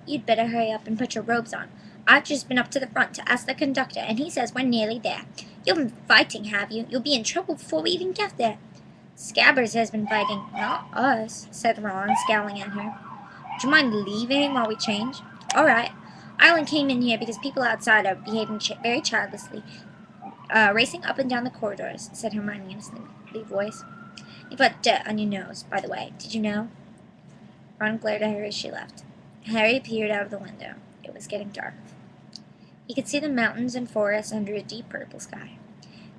You'd better hurry up and put your robes on. I've just been up to the front to ask the conductor, and he says we're nearly there. You've been fighting, have you? You'll be in trouble before we even get there. Scabbers has been fighting, not us, said Ron, scowling at her. Would you mind leaving while we change? All right. I only came in here because people outside are behaving very childishly, racing up and down the corridors, said Hermione in a sleepy voice. You've got dirt on your nose, by the way. Did you know? Ron glared at her as she left. Harry peered out of the window. It was getting dark. He could see the mountains and forests under a deep purple sky.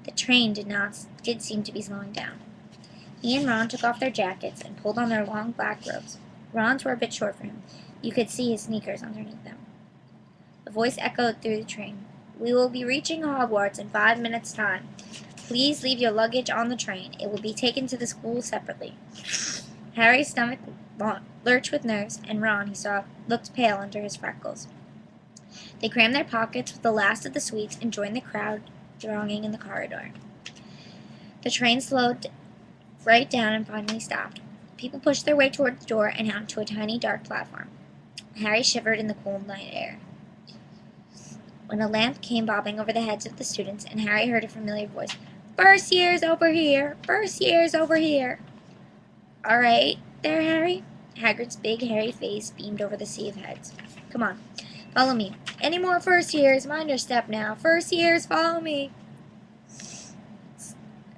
The train did seem to be slowing down. He and Ron took off their jackets and pulled on their long black robes. Ron's were a bit short for him. You could see his sneakers underneath them. A voice echoed through the train. We will be reaching Hogwarts in 5 minutes' time. Please leave your luggage on the train. It will be taken to the school separately. Harry's stomach lurched with nerves, and Ron, he saw, looked pale under his freckles. They crammed their pockets with the last of the sweets and joined the crowd thronging in the corridor. The train slowed right down and finally stopped. People pushed their way toward the door and out to a tiny dark platform. Harry shivered in the cool night air. When a lamp came bobbing over the heads of the students, and Harry heard a familiar voice, "First year's over here! First year's over here!" "All right there, Harry?" Hagrid's big, hairy face beamed over the sea of heads. "Come on, follow me. Any more first years? Mind your step now. First years, follow me."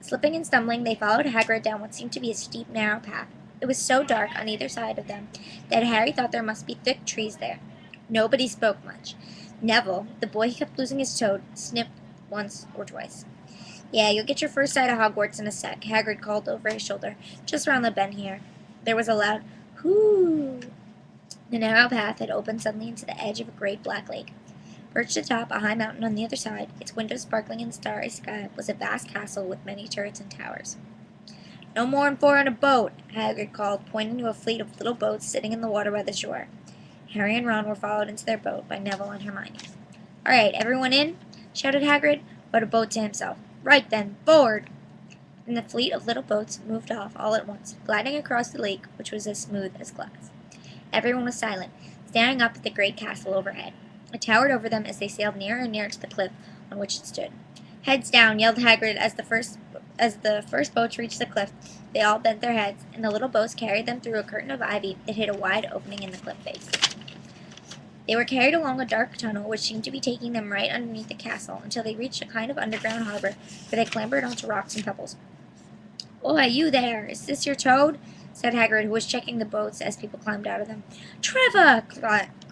Slipping and stumbling, they followed Hagrid down what seemed to be a steep, narrow path. It was so dark on either side of them that Harry thought there must be thick trees there. Nobody spoke much. Neville, the boy who kept losing his toad, sniffed once or twice. "Yeah, you'll get your first sight of Hogwarts in a sec," Hagrid called over his shoulder. "Just round the bend here." There was a loud "Hoo!" The narrow path had opened suddenly into the edge of a great black lake. Perched atop a high mountain on the other side, its windows sparkling in the starry sky, was a vast castle with many turrets and towers. "No more'n 4 on a boat," Hagrid called, pointing to a fleet of little boats sitting in the water by the shore. Harry and Ron were followed into their boat by Neville and Hermione. "All right, everyone in?" shouted Hagrid, but a boat to himself. "Right then, forward!" And the fleet of little boats moved off all at once, gliding across the lake, which was as smooth as glass. Everyone was silent, staring up at the great castle overhead. It towered over them as they sailed nearer and nearer to the cliff on which it stood. "Heads down!" yelled Hagrid as the first boats reached the cliff. They all bent their heads, and the little boats carried them through a curtain of ivy that hid a wide opening in the cliff face. They were carried along a dark tunnel which seemed to be taking them right underneath the castle until they reached a kind of underground harbor where they clambered onto rocks and pebbles. "Oi, you there! Is this your toad?" said Hagrid, who was checking the boats as people climbed out of them. "Trevor!"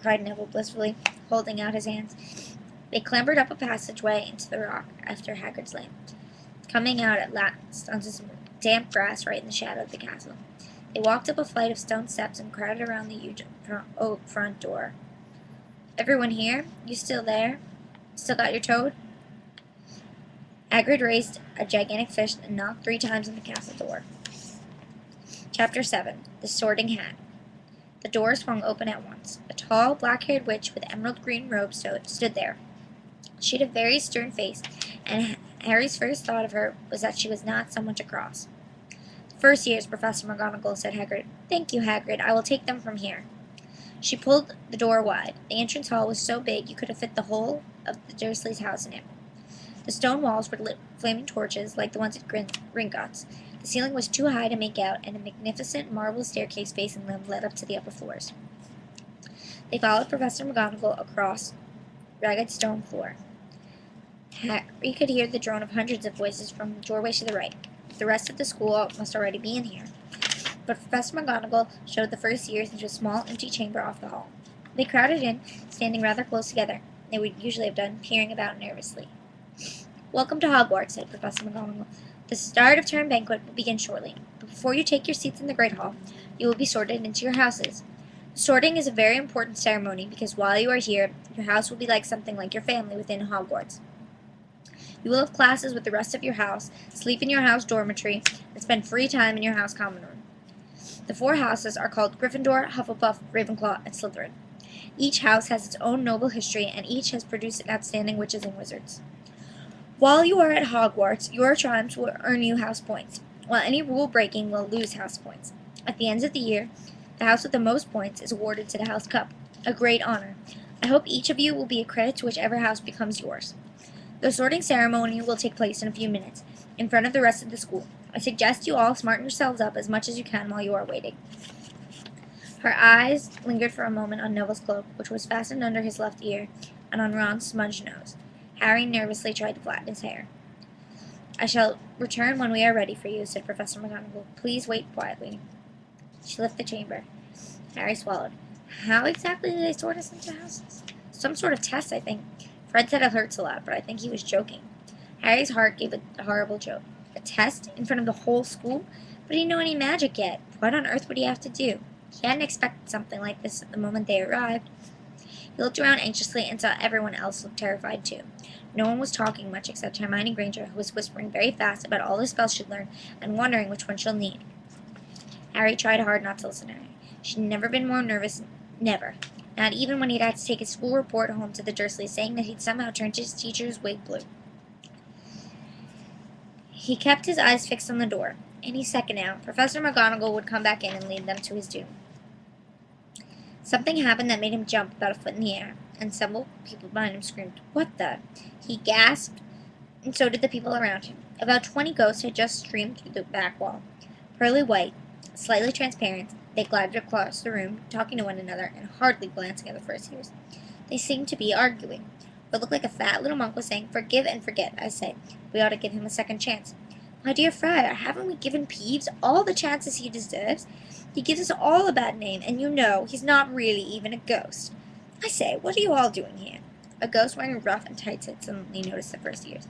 cried Neville blissfully, holding out his hands. They clambered up a passageway into the rock after Hagrid's lamp, coming out at last onto some damp grass right in the shadow of the castle. They walked up a flight of stone steps and crowded around the huge oak front door. "Everyone here? You still there? Still got your toad?" Hagrid raised a gigantic fish and knocked 3 times on the castle door. Chapter 7. The Sorting Hat. The door swung open at once. A tall, black-haired witch with emerald green robes stood there. She had a very stern face, and Harry's first thought of her was that she was not someone to cross. "First years, Professor McGonagall," said Hagrid. "Thank you, Hagrid. I will take them from here." She pulled the door wide. The entrance hall was so big you could have fit the whole of the Dursleys' house in it. The stone walls were lit with flaming torches like the ones at Gringotts. The ceiling was too high to make out, and a magnificent marble staircase facing them led up to the upper floors. They followed Professor McGonagall across ragged stone floor. Harry could hear the drone of hundreds of voices from the doorway to the right. The rest of the school must already be in here. But Professor McGonagall showed the first years into a small, empty chamber off the hall. They crowded in, standing rather close together. They would usually have done, peering about nervously. "Welcome to Hogwarts," said Professor McGonagall. "The start of term banquet will begin shortly. But before you take your seats in the Great Hall, you will be sorted into your houses. Sorting is a very important ceremony because while you are here, your house will be like something like your family within Hogwarts. You will have classes with the rest of your house, sleep in your house dormitory, and spend free time in your house common room. The 4 houses are called Gryffindor, Hufflepuff, Ravenclaw, and Slytherin. Each house has its own noble history, and each has produced outstanding witches and wizards. While you are at Hogwarts, your triumphs will earn you house points, while any rule breaking will lose house points. At the end of the year, the house with the most points is awarded to the House Cup. A great honor. I hope each of you will be a credit to whichever house becomes yours. The sorting ceremony will take place in a few minutes, in front of the rest of the school. I suggest you all smarten yourselves up as much as you can while you are waiting." Her eyes lingered for a moment on Neville's cloak, which was fastened under his left ear, and on Ron's smudged nose. Harry nervously tried to flatten his hair. "I shall return when we are ready for you," said Professor McGonagall. "Please wait quietly." She left the chamber. Harry swallowed. How exactly did they sort us into houses? Some sort of test, I think. Fred said it hurts a lot, but I think he was joking. Harry's heart gave a horrible joke. A test? In front of the whole school? But he didn't know any magic yet. What on earth would he have to do? He hadn't expected something like this at the moment they arrived. He looked around anxiously and saw everyone else look terrified too. No one was talking much except Hermione Granger, who was whispering very fast about all the spells she'd learn and wondering which one she'll need. Harry tried hard not to listen to her. She'd never been more nervous. Never. Not even when he'd had to take his school report home to the Dursleys, saying that he'd somehow turned his teacher's wig blue. He kept his eyes fixed on the door. Any second now, Professor McGonagall would come back in and lead them to his doom. Something happened that made him jump about a foot in the air, and several people behind him screamed, "What the?" He gasped, and so did the people around him. About 20 ghosts had just streamed through the back wall. Pearly white, slightly transparent, they glided across the room, talking to one another and hardly glancing at the first years. They seemed to be arguing. What looked like a fat little monk was saying, "Forgive and forget, I say. We ought to give him a second chance." "My dear Friar, haven't we given Peeves all the chances he deserves? He gives us all a bad name, and you know he's not really even a ghost. I say, what are you all doing here?" A ghost wearing rough and tights had suddenly noticed the first years.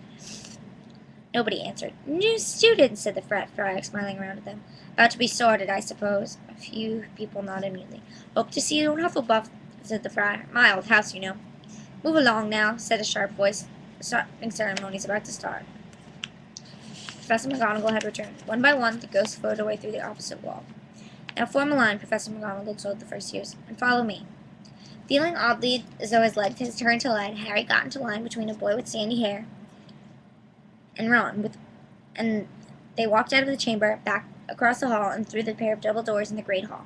Nobody answered. "New students," said the fat friar, smiling around at them. "About to be sorted, I suppose." A few people nodded mutely. "Hope to see you in Hufflepuff," said the friar. "My old house, you know." "Move along now," said a sharp voice. The sorting ceremony's about to start. Professor McGonagall had returned. One by one, the ghosts floated away through the opposite wall. "Now form a line," Professor McGonagall told the first years, "and follow me." Feeling oddly as though his legs had turned to lead, Harry got into line between a boy with sandy hair and Ron, and they walked out of the chamber, back across the hall, and through the pair of double doors in the great hall.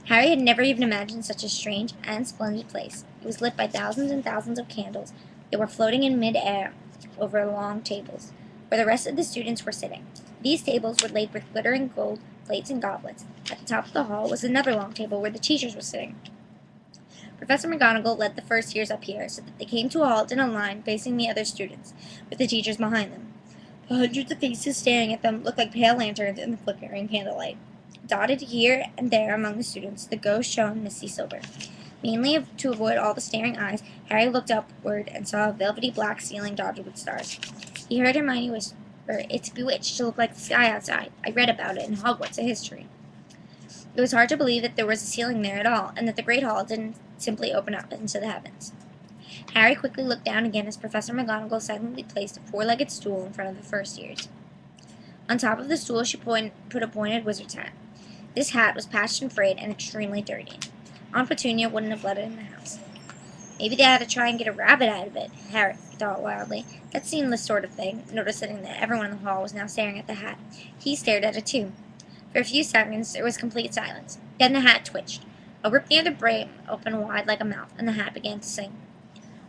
Harry had never even imagined such a strange and splendid place. It was lit by thousands and thousands of candles. They were floating in mid-air over long tables, where the rest of the students were sitting. These tables were laid with glittering gold plates and goblets. At the top of the hall was another long table where the teachers were sitting. Professor McGonagall led the first years up here, so that they came to a halt in a line facing the other students, with the teachers behind them. The hundreds of faces staring at them looked like pale lanterns in the flickering candlelight. Dotted here and there among the students, the ghosts shone misty silver. Mainly to avoid all the staring eyes, Harry looked upward and saw a velvety black ceiling dotted with stars. He heard Hermione whisper, "It's bewitched to look like the sky outside. I read about it in Hogwarts, a history." It was hard to believe that there was a ceiling there at all, and that the great hall didn't simply open up into the heavens. Harry quickly looked down again as Professor McGonagall silently placed a four-legged stool in front of the first years. On top of the stool she put a pointed wizard's hat. This hat was patched and frayed and extremely dirty. Aunt Petunia wouldn't have let it in the house. Maybe they had to try and get a rabbit out of it, Harry thought wildly. That seemed the sort of thing, noticing that everyone in the hall was now staring at the hat. He stared at it too. For a few seconds there was complete silence. Then the hat twitched. A rip near the brim opened wide like a mouth, and the hat began to sing.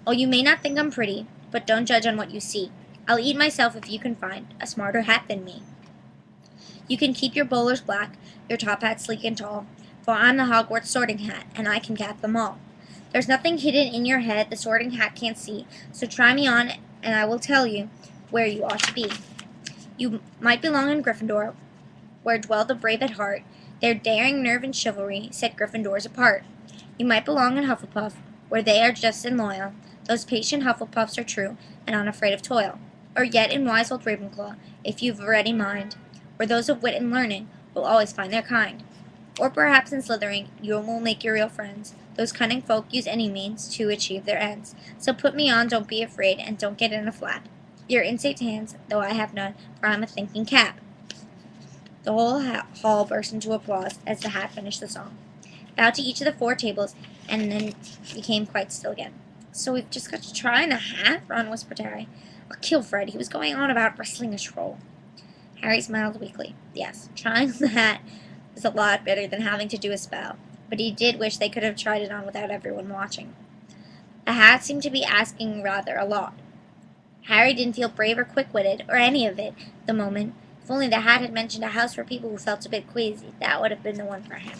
"Oh, you may not think I'm pretty, but don't judge on what you see. I'll eat myself if you can find a smarter hat than me. You can keep your bowlers black, your top hat sleek and tall, for I'm the Hogwarts sorting hat, and I can cap them all. There's nothing hidden in your head the sorting hat can't see, so try me on, and I will tell you where you ought to be. You might belong in Gryffindor, where dwell the brave at heart. Their daring nerve and chivalry set Gryffindors apart. You might belong in Hufflepuff, where they are just and loyal. Those patient Hufflepuffs are true and unafraid of toil. Or yet in wise old Ravenclaw, if you've a ready mind, where those of wit and learning will always find their kind. Or perhaps in Slytherin you will make your real friends. Those cunning folk use any means to achieve their ends. So put me on, don't be afraid, and don't get in a flap. You're in safe hands, though I have none, for I'm a thinking cap." The whole hall burst into applause as the hat finished the song. Bowed to each of the four tables, and then became quite still again. "So we've just got to try on the hat?" Ron whispered to Harry. "I'll kill Fred. He was going on about wrestling a troll." Harry smiled weakly. Yes, trying on the hat was a lot better than having to do a spell. but he did wish they could have tried it on without everyone watching. A hat seemed to be asking rather a lot. Harry didn't feel brave or quick-witted, or any of it, at the moment. If only the hat had mentioned a house for people who felt a bit queasy, that would have been the one for him.